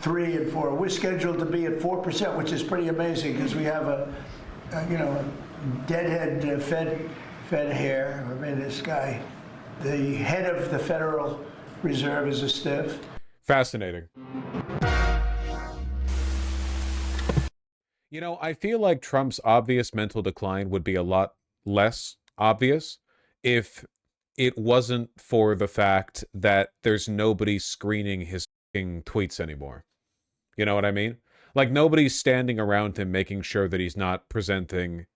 3 and 4. We're scheduled to be at 4%, which is pretty amazing because we have a deadhead Fed here. I mean, this guy, the head of the Federal Reserve, is a stiff. Fascinating. You know, I feel like Trump's obvious mental decline would be a lot less obvious if it wasn't for the fact that there's nobody screening his fucking tweets anymore. You know what I mean? Like, nobody's standing around him making sure that he's not presenting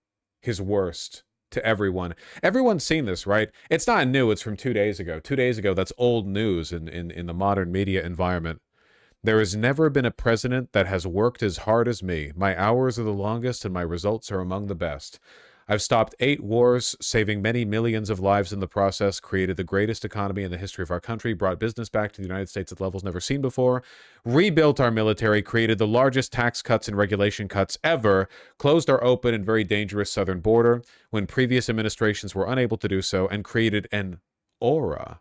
his worst to everyone. Everyone's seen this, right? It's not new. It's from 2 days ago. 2 days ago, that's old news in the modern media environment. There has never been a president that has worked as hard as me. My hours are the longest and my results are among the best. I've stopped 8 wars, saving many millions of lives in the process, created the greatest economy in the history of our country, brought business back to the United States at levels never seen before, rebuilt our military, created the largest tax cuts and regulation cuts ever, closed our open and very dangerous southern border when previous administrations were unable to do so, and created an aura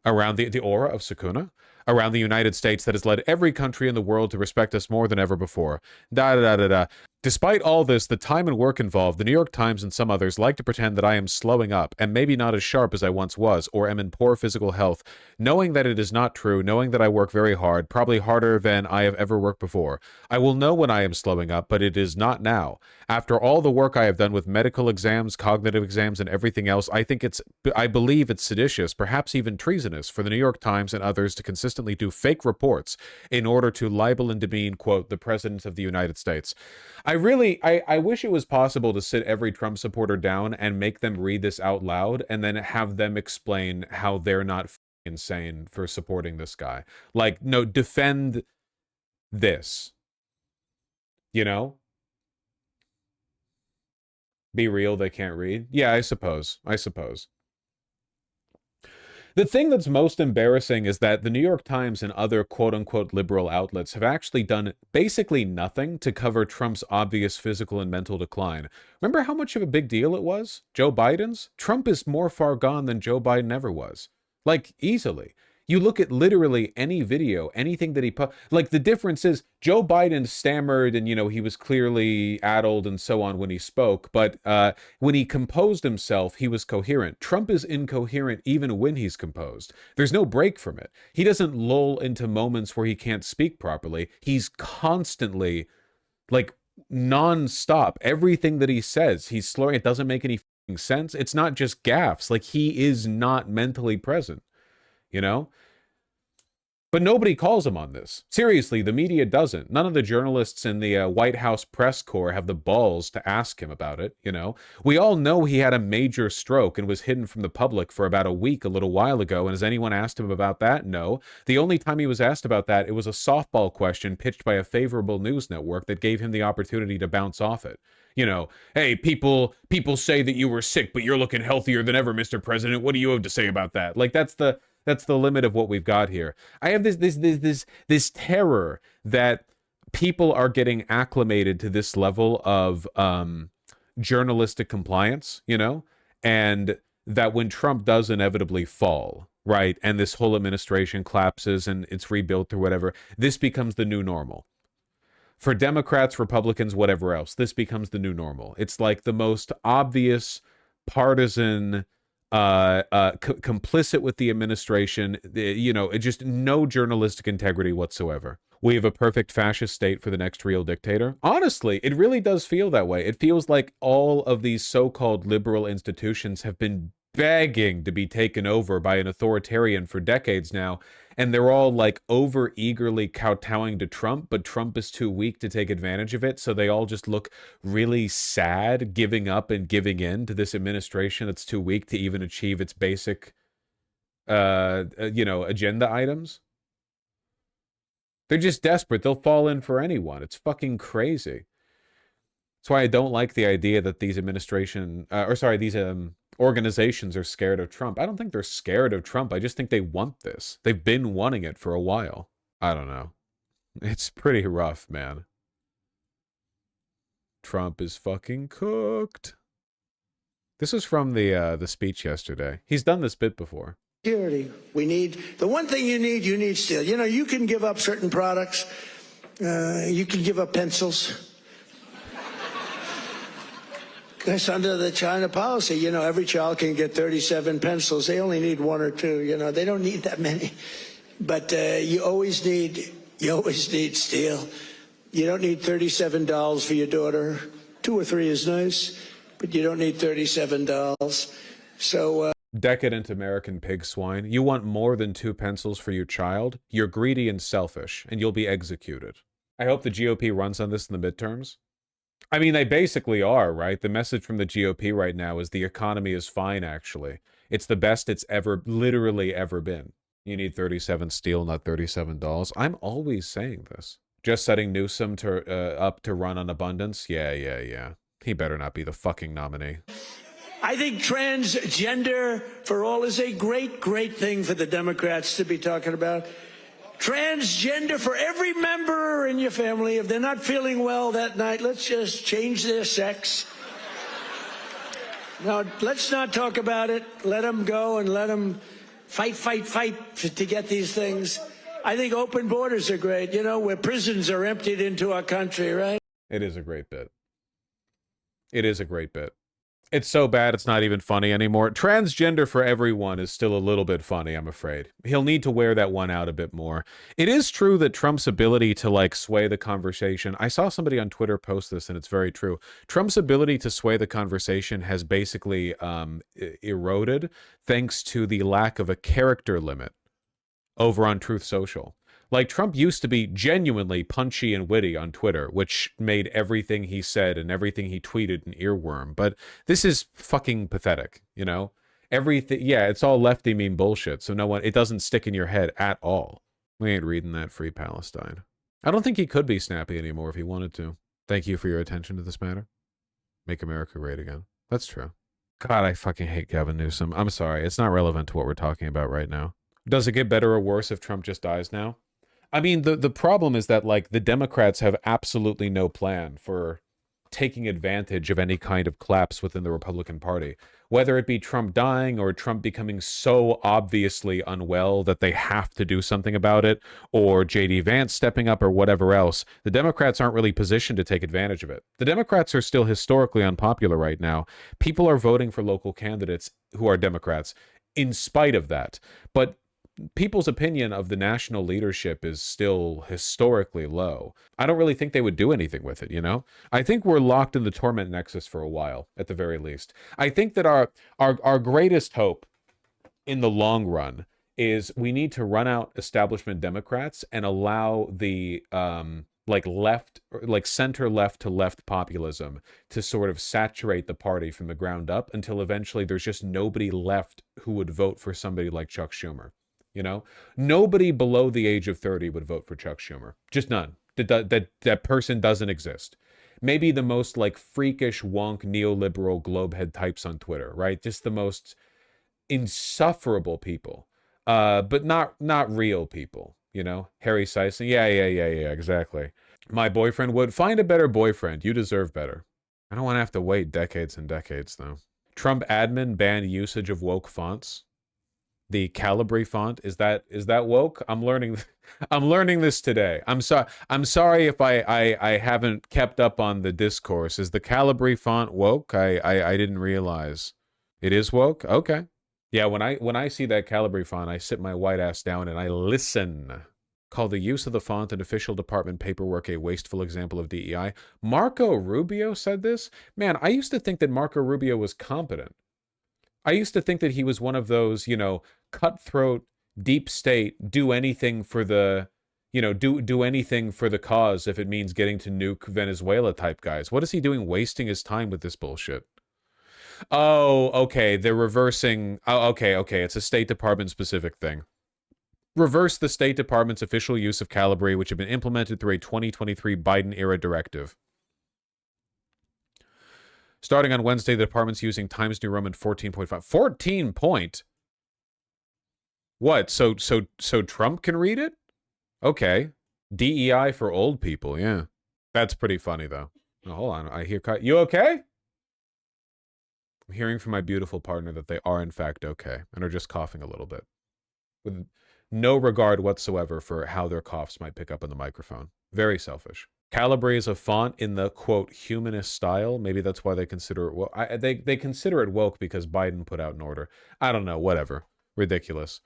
around the aura of Sakuna around the United States that has led every country in the world to respect us more than ever before. Da da da da da. Despite all this, the time and work involved, the New York Times and some others like to pretend that I am slowing up and maybe not as sharp as I once was or am in poor physical health, knowing that it is not true, knowing that I work very hard, probably harder than I have ever worked before. I will know when I am slowing up, but it is not now. After all the work I have done with medical exams, cognitive exams, and everything else, I believe it's seditious, perhaps even treasonous, for the New York Times and others to consistently do fake reports in order to libel and demean, quote, the President of the United States. I wish it was possible to sit every Trump supporter down and make them read this out loud and then have them explain how they're not insane for supporting this guy. Like, no, defend this. You know? Be real, they can't read. Yeah, I suppose. The thing that's most embarrassing is that the New York Times and other quote-unquote liberal outlets have actually done basically nothing to cover Trump's obvious physical and mental decline. Remember how much of a big deal it was? Joe Biden's? Trump is more far gone than Joe Biden ever was. Like, easily. You look at literally any video, anything that he put, like, the difference is Joe Biden stammered and, he was clearly addled and so on when he spoke. But when he composed himself, he was coherent. Trump is incoherent even when he's composed. There's no break from it. He doesn't lull into moments where he can't speak properly. He's constantly, like, nonstop. Everything that he says, he's slurring. It doesn't make any sense. It's not just gaffes. Like, he is not mentally present. But nobody calls him on this. Seriously, the media doesn't. None of the journalists in the White House press corps have the balls to ask him about it, We all know he had a major stroke and was hidden from the public for about a week a little while ago, and has anyone asked him about that? No. The only time he was asked about that, it was a softball question pitched by a favorable news network that gave him the opportunity to bounce off it. Hey, people say that you were sick, but you're looking healthier than ever, Mr. President. What do you have to say about that? Like, that's the limit of what we've got here. I have this terror that people are getting acclimated to this level of journalistic compliance, and that when Trump does inevitably fall, right, and this whole administration collapses and it's rebuilt or whatever, this becomes the new normal. For Democrats, Republicans, whatever else, this becomes the new normal. It's like the most obvious partisan complicit with the administration, just no journalistic integrity whatsoever. We have a perfect fascist state for the next real dictator. Honestly, it really does feel that way. It feels like all of these so-called liberal institutions have been begging to be taken over by an authoritarian for decades now, and they're all like over eagerly kowtowing to Trump, but Trump is too weak to take advantage of it, so they all just look really sad, giving up and giving in to this administration that's too weak to even achieve its basic agenda items. They're just desperate. They'll fall in for anyone. It's fucking crazy. That's why I don't like the idea that these organizations are scared of Trump. I don't think they're scared of Trump. I just think they want this. They've been wanting it for a while. I don't know. It's pretty rough, man. Trump is fucking cooked. This was from the speech yesterday. He's done this bit before. Security. We need, the one thing you need steel. You know, you can give up certain products. You can give up pencils. Because under the China policy, you know, every child can get 37 pencils. They only need one or two, you know. They don't need that many. But you always need steel. You don't need $37 for your daughter. 2 or 3 is nice, but you don't need $37. So... Decadent American pig swine. You want more than 2 pencils for your child? You're greedy and selfish, and you'll be executed. I hope the GOP runs on this in the midterms. I mean, they basically are, right? The message from the GOP right now is the economy is fine, actually. It's the best it's ever, literally ever been. You need 37 steel, not $37. I'm always saying this. Just setting Newsom up to run on abundance? Yeah. He better not be the fucking nominee. I think transgender for all is a great, great thing for the Democrats to be talking about. Transgender for every member in your family. If they're not feeling well that night, let's just change their sex. Now, let's not talk about it. Let them go and let them fight to get these things. I think open borders are great, you know, where prisons are emptied into our country, right? It is a great bit. It is a great bit. It's so bad it's not even funny anymore. Transgender for everyone is still a little bit funny, I'm afraid. He'll need to wear that one out a bit more. It is true that Trump's ability to, like, sway the conversation... I saw somebody on Twitter post this, and it's very true. Trump's ability to sway the conversation has basically eroded thanks to the lack of a character limit over on Truth Social. Like, Trump used to be genuinely punchy and witty on Twitter, which made everything he said and everything he tweeted an earworm. But this is fucking pathetic, you know? Everything, yeah, it's all lefty meme bullshit, so it doesn't stick in your head at all. We ain't reading that. Free Palestine. I don't think he could be snappy anymore if he wanted to. Thank you for your attention to this matter. Make America great again. That's true. God, I fucking hate Gavin Newsom. I'm sorry, it's not relevant to what we're talking about right now. Does it get better or worse if Trump just dies now? I mean, the problem is that, like, the Democrats have absolutely no plan for taking advantage of any kind of collapse within the Republican Party. Whether it be Trump dying or Trump becoming so obviously unwell that they have to do something about it, or J.D. Vance stepping up or whatever else, the Democrats aren't really positioned to take advantage of it. The Democrats are still historically unpopular right now. People are voting for local candidates who are Democrats in spite of that. But people's opinion of the national leadership is still historically low. I don't really think they would do anything with it, you know? I think we're locked in the torment nexus for a while, at the very least. I think that our greatest hope in the long run is we need to run out establishment Democrats and allow the center left to left populism to sort of saturate the party from the ground up until eventually there's just nobody left who would vote for somebody like Chuck Schumer. You know, nobody below the age of 30 would vote for Chuck Schumer. Just none. That person doesn't exist. Maybe the most, like, freakish, wonk, neoliberal globehead types on Twitter, right? Just the most insufferable people, but not real people. You know, Harry Sison. Yeah, exactly. My boyfriend would find a better boyfriend. You deserve better. I don't want to have to wait decades and decades, though. Trump admin banned usage of woke fonts. The Calibri font, is that woke? I'm learning this today. I'm sorry if I haven't kept up on the discourse. Is the Calibri font woke? I didn't realize. It is woke? Okay. Yeah, when I see that Calibri font, I sit my white ass down and I listen. Call the use of the font in official department paperwork a wasteful example of DEI. Marco Rubio said this? Man, I used to think that Marco Rubio was competent. I used to think that he was one of those, you know, cutthroat, deep state, do anything for the, you know, do anything for the cause if it means getting to nuke Venezuela type guys. What is he doing wasting his time with this bullshit? Oh, okay, they're reversing. Oh, okay, it's a State Department specific thing. Reverse the State Department's official use of Calibri, which had been implemented through a 2023 Biden-era directive. Starting on Wednesday, the department's using Times New Roman 14.5. 14 point? What? So Trump can read it? Okay. DEI for old people, yeah. That's pretty funny, though. Oh, hold on. I hear... You okay? I'm hearing from my beautiful partner that they are in fact okay and are just coughing a little bit, with no regard whatsoever for how their coughs might pick up in the microphone. Very selfish. Calabrese a font in the, quote, humanist style. Maybe that's why they consider it woke. They consider it woke because Biden put out an order. I don't know, whatever. Ridiculous.